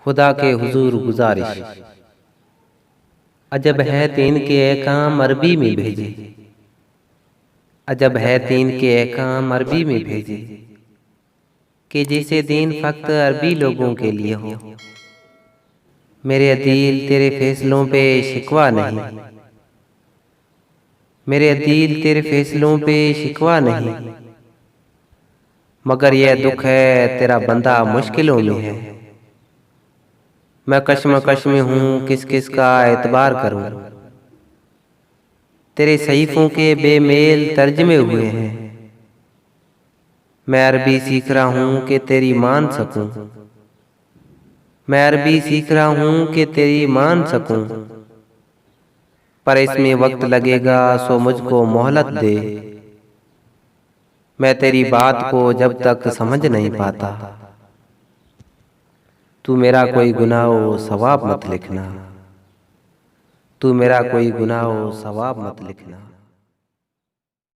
खुदा के हुजूर गुजारिश। अजब है तीन के काम अरबी में भेजे, अजब है तीन के काम अरबी में भेजे, कि जैसे दीन फक्त अरबी लोगों के लिए हो। मेरे अदील तेरे फैसलों पे शिकवा नहीं, मेरे अदील तेरे फैसलों पे शिकवा नहीं, मगर यह दुख है तेरा बंदा मुश्किलों में है। मैं कश्मकश में हूँ किस किस का एतबार करूँ, तेरे सहीफों के बेमेल तर्जमे हुए हैं। मैं अरबी सीख रहा हूँ कि तेरी मान सकूँ, मैं अरबी सीख रहा हूँ कि तेरी मान सकूँ, पर इसमें वक्त लगेगा सो मुझको मोहलत दे। मैं तेरी बात को जब तक समझ नहीं पाता, तू मेरा कोई गुनाह हो सवाब मत लिखना, तू मेरा कोई गुनाह हो सवाब मत लिखना।